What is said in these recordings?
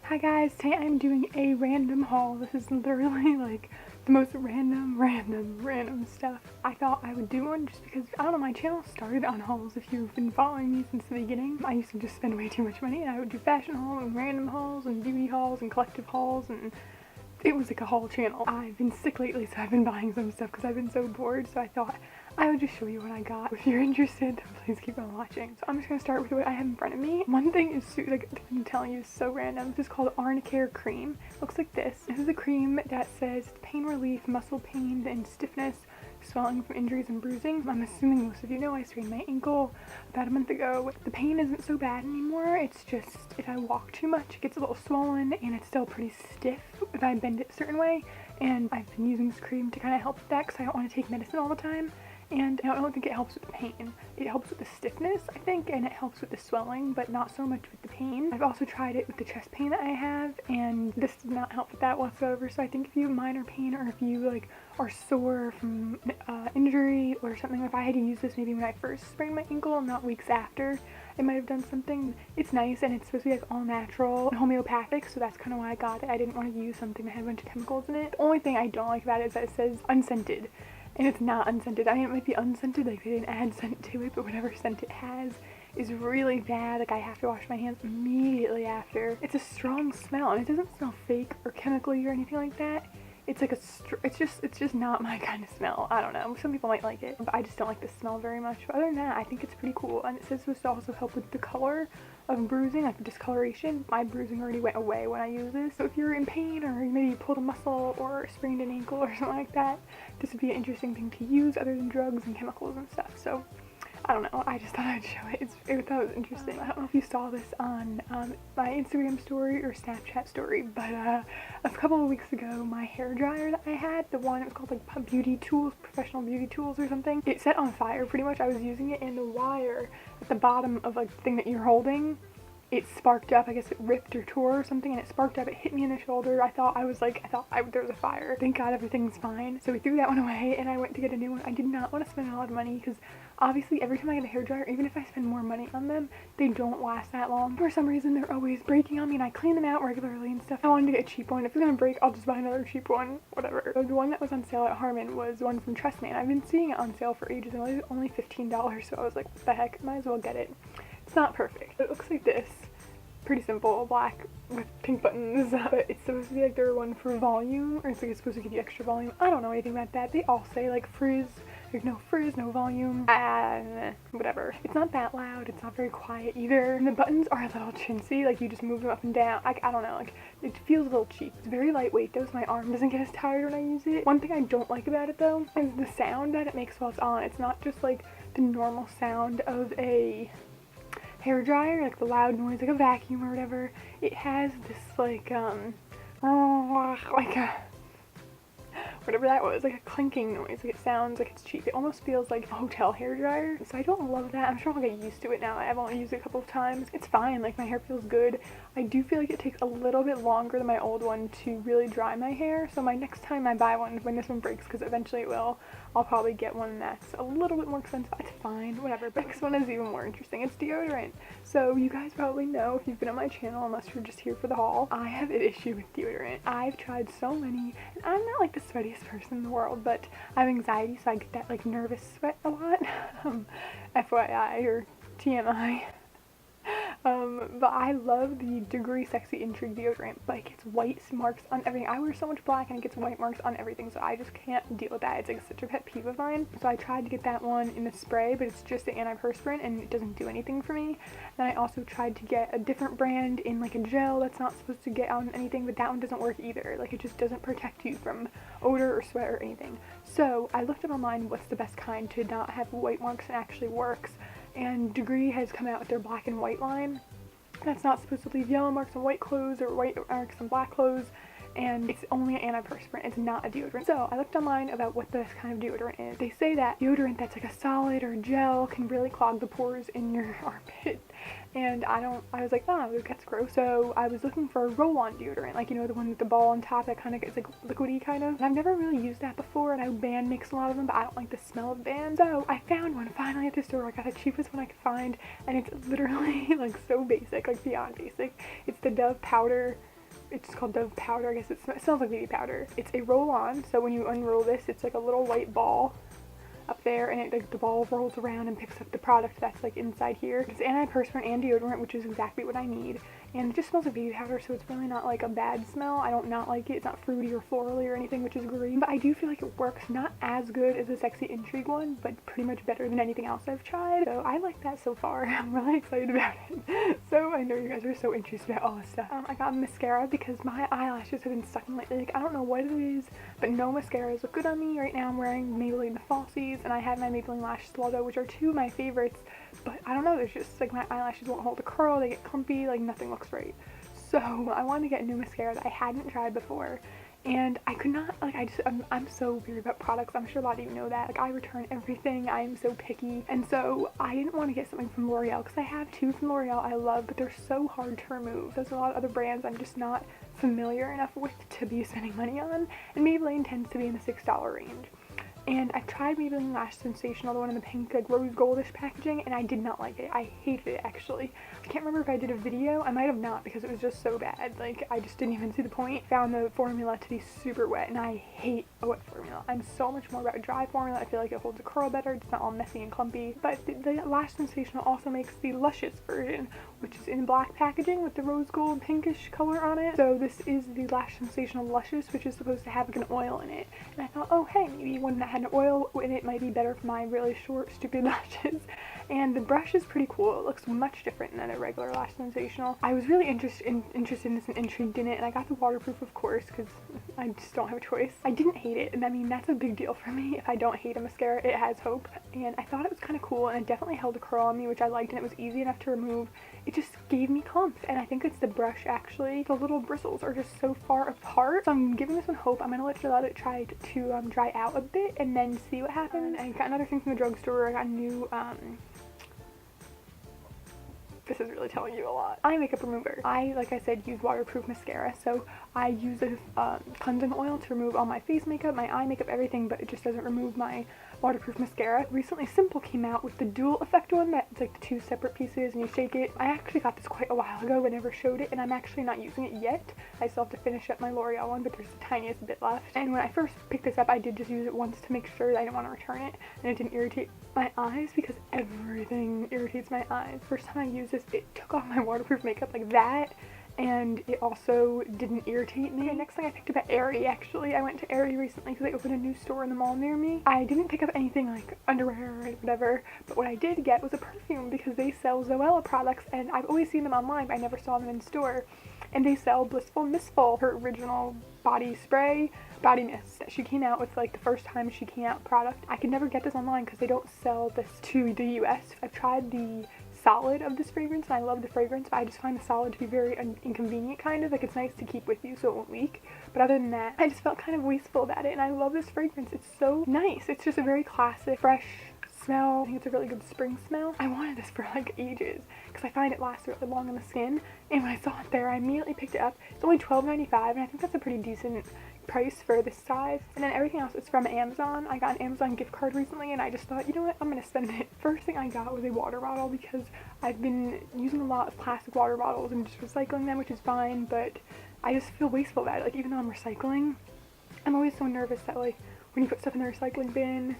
Hi guys, today I'm doing a random haul. This is literally like the most random stuff. I thought I would do one just because, I don't know, my channel started on hauls. If you've been following me since the beginning, I used to just spend way too much money and I would do fashion hauls and random hauls and beauty hauls and collective hauls, and it was like a haul channel. I've been sick lately, so I've been buying some stuff because I've been so bored, so I thought I would just show you what I got. If you're interested, then please keep on watching. So I'm just gonna start with what I have in front of me. One thing is, like, I'm telling you, it's so random. This is called Arnicare Cream. Looks like this. This is a cream that says pain relief, muscle pain and stiffness, swelling from injuries and bruising. I'm assuming most of you know I sprained my ankle about a month ago. The pain isn't so bad anymore. It's just if I walk too much, it gets a little swollen and it's still pretty stiff if I bend it a certain way. And I've been using this cream to kind of help with that because I don't want to take medicine all the time. And I don't think it helps with the pain. It helps with the stiffness, I think, and it helps with the swelling, but not so much with the pain. I've also tried it with the chest pain that I have, and this does not help with that whatsoever. So I think if you have minor pain, or if you like are sore from injury or something, if I had to use this maybe when I first sprained my ankle, not weeks after, it might have done something. It's nice, and it's supposed to be like all natural and homeopathic, so that's kind of why I got it. I didn't want to use something that had a bunch of chemicals in it. The only thing I don't like about it is that it says unscented. And it's not unscented. I mean, it might be unscented, like they didn't add scent to it, but whatever scent it has is really bad. Like I have to wash my hands immediately after. It's a strong smell, and it doesn't smell fake or chemically or anything like that. It's like it's just not my kind of smell. I don't know. Some people might like it, but I just don't like the smell very much. But other than that, I think it's pretty cool. And it says it's supposed to also help with the color of bruising, like discoloration. My bruising already went away when I use this. So if you're in pain, or maybe you pulled a muscle or sprained an ankle or something like that, this would be an interesting thing to use other than drugs and chemicals and stuff. So I don't know, I just thought I'd show it. I thought it was interesting. I don't know if you saw this on my Instagram story or Snapchat story, but a couple of weeks ago, my hair dryer that I had, the one, it was called like Beauty Tools, Professional Beauty Tools or something, it set on fire pretty much. I was using it, and the wire at the bottom of like the thing that you're holding, it sparked up. I guess it ripped or tore or something, and it sparked up. It hit me in the shoulder. I thought there was a fire. Thank God everything's fine. So we threw that one away, and I went to get a new one. I did not want to spend a lot of money because obviously every time I get a hairdryer, even if I spend more money on them, they don't last that long. For some reason, they're always breaking on me, and I clean them out regularly and stuff. I wanted to get a cheap one. If it's gonna break, I'll just buy another cheap one, whatever. So the one that was on sale at Harmon was one from Tresemme. I've been seeing it on sale for ages, and it was only $15, so I was like, what the heck, might as well get it. It's not perfect. It looks like this. Pretty simple, black with pink buttons, but it's supposed to be like their one for volume, or it's like it's supposed to give you extra volume. I don't know anything about that. They all say like frizz, there's no frizz, no volume, and whatever. It's not that loud, it's not very quiet either. And the buttons are a little chintzy, like you just move them up and down. I don't know, like it feels a little cheap. It's very lightweight though, so my arm doesn't get as tired when I use it. One thing I don't like about it though is the sound that it makes while it's on. It's not just like the normal sound of a hair dryer, like the loud noise, like a vacuum or whatever. It has this like whatever that was, like a clinking noise. Like it sounds like it's cheap. It almost feels like a hotel hair dryer. So I don't love that. I'm sure I'll get used to it now. I've only used it a couple of times. It's fine. Like my hair feels good. I do feel like it takes a little bit longer than my old one to really dry my hair. So my next time I buy one, when this one breaks, because eventually it will, I'll probably get one that's a little bit more expensive. It's fine, whatever. But next one is even more interesting. It's deodorant. So you guys probably know, if you've been on my channel, unless you're just here for the haul, I have an issue with deodorant. I've tried so many, and I'm not like the sweatiest person in the world, but I have anxiety, so I get that like nervous sweat a lot. FYI or TMI. But I love the Degree Sexy Intrigue deodorant. Like, it's white marks on everything. I wear so much black and it gets white marks on everything, so I just can't deal with that. It's like such a pet peeve of mine. So I tried to get that one in the spray, but it's just the antiperspirant and it doesn't do anything for me. Then I also tried to get a different brand in like a gel that's not supposed to get on anything, but that one doesn't work either. Like, it just doesn't protect you from odor or sweat or anything. So I looked up online what's the best kind to not have white marks and actually works. And Degree has come out with their black and white line. That's not supposed to leave yellow marks on white clothes or white marks on black clothes, and it's only an antiperspirant. It's not a deodorant. So I looked online about what this kind of deodorant is. They say that deodorant that's like a solid or gel can really clog the pores in your armpit. And I was like, that's gross. So I was looking for a roll-on deodorant, like, you know, the one with the ball on top that kind of gets like liquidy kind of. And I've never really used that before, and I band mix a lot of them, but I don't like the smell of band. So I found one finally at the store. I got the cheapest one I could find, and it's literally like so basic, like beyond basic. It's the Dove powder it's called Dove powder, I guess it smells like baby powder. It's a roll-on, so when you unroll this, it's like a little white ball up there, and like the ball rolls around and picks up the product that's like inside here. It's antiperspirant and deodorant, which is exactly what I need, and it just smells like baby powder, so it's really not like a bad smell. I don't not like it. It's not fruity or florally or anything, which is great, but I do feel like it works not as good as the Sexy Intrigue one, but pretty much better than anything else I've tried, so I like that so far. I'm really excited about it. So I know you guys are so interested about all this stuff. I got mascara because my eyelashes have been sucking lately. Like, I don't know what it is, but no mascaras look good on me. Right now I'm wearing Maybelline the Falsies, and I have my Maybelline Lash Sluggo, which are two of my favorites, but I don't know, there's just like my eyelashes won't hold a curl, they get clumpy, like nothing looks right. So I wanted to get a new mascara that I hadn't tried before, and I could not, like, I'm so weird about products. I'm sure a lot of you know that. Like, I return everything. I am so picky, and so I didn't want to get something from L'Oreal because I have two from L'Oreal I love, but they're so hard to remove. There's a lot of other brands I'm just not familiar enough with to be spending money on, and Maybelline tends to be in the $6 range. And I've tried Maybelline Lash Sensational, the one in the pink, like, rose goldish packaging, and I did not like it. I hated it, actually. I can't remember if I did a video. I might have not, because it was just so bad. Like, I just didn't even see the point. Found the formula to be super wet, and I hate a wet formula. I'm so much more about a dry formula. I feel like it holds a curl better. It's not all messy and clumpy. But the Lash Sensational also makes the Luscious version, which is in black packaging with the rose gold pinkish color on it. So this is the Lash Sensational Luscious, which is supposed to have like an oil in it. And I thought, oh hey, maybe one that had an oil in it might be better for my really short, stupid lashes. And the brush is pretty cool. It looks much different than a regular Lash Sensational. I was really interested in this and intrigued in it, and I got the waterproof, of course, because I just don't have a choice. I didn't hate it, and I mean, that's a big deal for me. If I don't hate a mascara, it has hope. And I thought it was kind of cool, and it definitely held a curl on me, which I liked, and it was easy enough to remove. It just gave me clumps, and I think it's the brush, actually. The little bristles are just so far apart, so I'm giving this one hope. I'm gonna let it try to dry out a bit and then see what happens. I got another thing from the drugstore. I got a new this is really telling you a lot. Eye makeup remover. I, like I said, use waterproof mascara, so I use a cleansing oil to remove all my face makeup, my eye makeup, everything, but it just doesn't remove my waterproof mascara. Recently, Simple came out with the dual effect one that's like the two separate pieces and you shake it. I actually got this quite a while ago. I never showed it, and I'm actually not using it yet. I still have to finish up my L'Oreal one, but there's the tiniest bit left. And when I first picked this up, I did just use it once to make sure that I didn't want to return it, and it didn't irritate my eyes because everything irritates my eyes. First time I used this, it took off my waterproof makeup like that, and it also didn't irritate me. Okay, next thing I picked up at Aerie, actually. I went to Aerie recently because they opened a new store in the mall near me. I didn't pick up anything like underwear or whatever, but what I did get was a perfume because they sell Zoella products, and I've always seen them online, but I never saw them in store. And they sell Blissful Mistful, her original body spray, body mist that she came out with, like the first time she came out product. I could never get this online because they don't sell this to the US. I've tried the solid of this fragrance and I love the fragrance, but I just find the solid to be very inconvenient, kind of like it's nice to keep with you so it won't leak, but other than that I just felt kind of wasteful about it. And I love this fragrance. It's so nice. It's just a very classic fresh smell. I think it's a really good spring smell. I wanted this for like ages because I find it lasts really long on the skin, and when I saw it there I immediately picked it up. It's only $12.95 and I think that's a pretty decent price for this size. And then everything else is from Amazon. I got an Amazon gift card recently and I just thought, you know what, I'm gonna spend it. First thing I got was a water bottle because I've been using a lot of plastic water bottles and just recycling them, which is fine, but I just feel wasteful about it. Like, even though I'm recycling, I'm always so nervous that like when you put stuff in the recycling bin,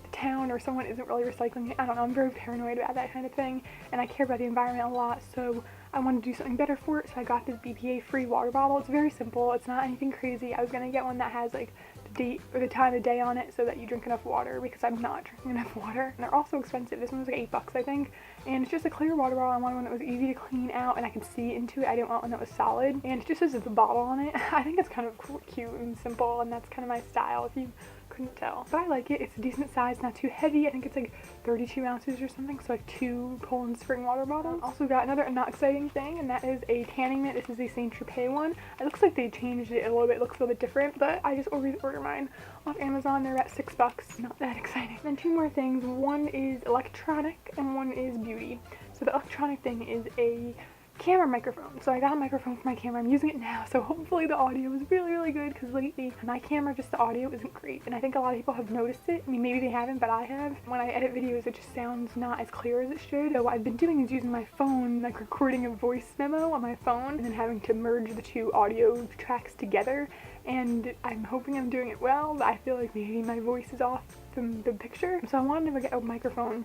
the town or someone isn't really recycling it. I don't know, I'm very paranoid about that kind of thing, and I care about the environment a lot, so I wanted to do something better for it, so I got this BPA free water bottle. It's very simple. It's not anything crazy. I was gonna get one that has like the date or the time of day on it so that you drink enough water, because I'm not drinking enough water. And they're also expensive. This one was like $8, I think. And it's just a clear water bottle. I wanted one that was easy to clean out and I could see into it. I didn't want one that was solid. And it just has the bottle on it. I think it's kind of cute and simple, and that's kind of my style if you couldn't tell. But I like it. It's a decent size, not too heavy. I think it's like 32 ounces or something, so like 2 Poland Spring water bottles. Also got another not exciting thing, and that is a tanning mitt. This is the Saint Tropez one. It looks like they changed it a little bit. It looks a little bit different, but I just always order mine off Amazon. They're at $6. Not that exciting. Then 2 more things. One is electronic and one is beauty. So the electronic thing is a camera microphone. So I got a microphone for my camera. I'm using it now, so hopefully the audio is really, really good, because lately my camera, just the audio isn't great. And I think a lot of people have noticed it. I mean, maybe they haven't, but I have. When I edit videos, it just sounds not as clear as it should. So what I've been doing is using my phone, like recording a voice memo on my phone, and then having to merge the two audio tracks together. And I'm hoping I'm doing it well, but I feel like maybe my voice is off from the picture. So I wanted to get a microphone.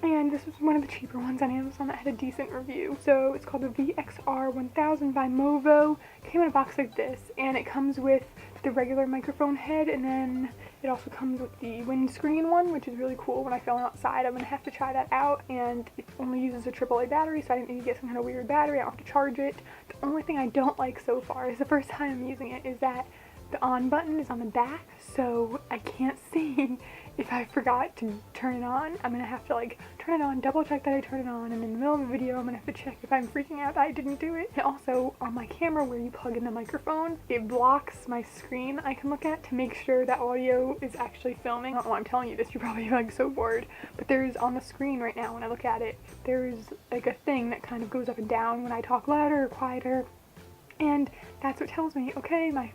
And this was one of the cheaper ones on Amazon that had a decent review. So it's called the VXR 1000 by Movo. It came in a box like this, and it comes with the regular microphone head, and then it also comes with the windscreen one, which is really cool. When I film outside, I'm gonna have to try that out, and it only uses a AAA battery, so I didn't need to get some kind of weird battery. I don't have to charge it. The only thing I don't like so far, is the first time I'm using it, is that the on button is on the back, so I can't see if I forgot to turn it on. I'm gonna have to like turn it on, double check that I turn it on, and in the middle of the video I'm gonna have to check if I'm freaking out that I didn't do it. And also on my camera, where you plug in the microphone, it blocks my screen I can look at to make sure that audio is actually filming. I don't know why I'm telling you this, you're probably like so bored, but there's on the screen right now when I look at it, there's like a thing that kind of goes up and down when I talk louder or quieter, and that's what tells me, okay, my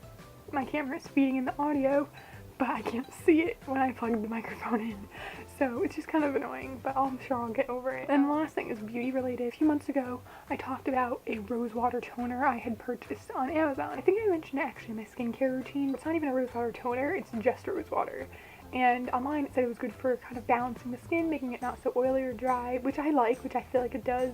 camera is feeding in the audio, but I can't see it when I plug the microphone in. So it's just kind of annoying, but I'm sure I'll get over it. And the last thing is beauty related. A few months ago, I talked about a rose water toner I had purchased on Amazon. I think I mentioned it actually in my skincare routine. It's not even a rose water toner, it's just rose water. And online it said it was good for kind of balancing the skin, making it not so oily or dry, which I like, which I feel like it does.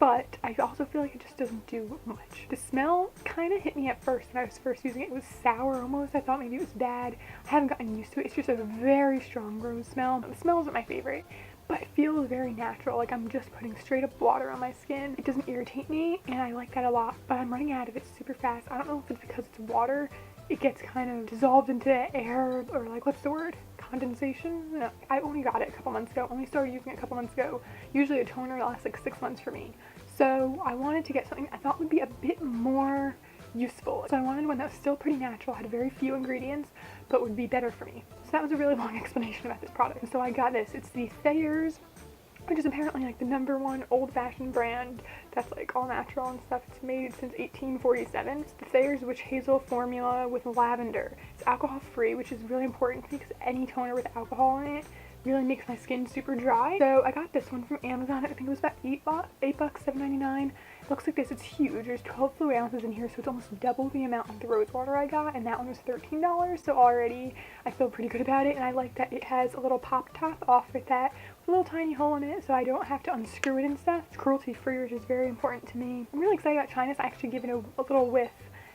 But I also feel like it just doesn't do much. The smell kind of hit me at first when I was first using it. It was sour almost. I thought maybe it was bad. I haven't gotten used to it. It's just a very strong rose smell. The smell isn't my favorite, but it feels very natural. Like I'm just putting straight up water on my skin. It doesn't irritate me, and I like that a lot. But I'm running out of it super fast. I don't know if it's because it's water. It gets kind of dissolved into air, or like, what's the word? Condensation? No, I only got it a couple months ago. Only started using it a couple months ago. Usually a toner lasts like 6 months for me. So I wanted to get something I thought would be a bit more useful. So I wanted one that was still pretty natural, had very few ingredients, but would be better for me. So that was a really long explanation about this product. And so I got this. It's the Thayers, which is apparently like the #1 old-fashioned brand that's like all natural and stuff. It's made since 1847. It's the Thayers Witch Hazel formula with lavender. It's alcohol-free, which is really important because any toner with alcohol in it really makes my skin super dry. So I got this one from Amazon. I think it was about $8, $7.99. It looks like this. It's huge. There's 12 fluid ounces in here, so it's almost double the amount of the rose water I got, and that one was $13. So already I feel pretty good about it, and I like that it has a little pop top off with that, with a little tiny hole in it, so I don't have to unscrew it and stuff. It's cruelty free, which is very important to me. I'm really excited about trying this. I actually gave it a little whiff,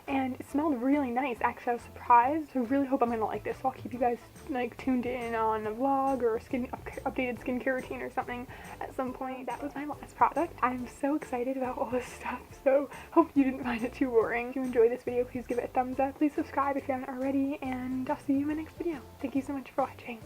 and it smelled really nice. Actually, I was surprised. So I really hope I'm gonna like this. So I'll keep you guys like tuned in on a vlog or a updated skincare routine or something at some point. That was my last product. I'm so excited about all this stuff. So hope you didn't find it too boring. If you enjoyed this video, please give it a thumbs up. Please subscribe if you haven't already, and I'll see you in my next video. Thank you so much for watching.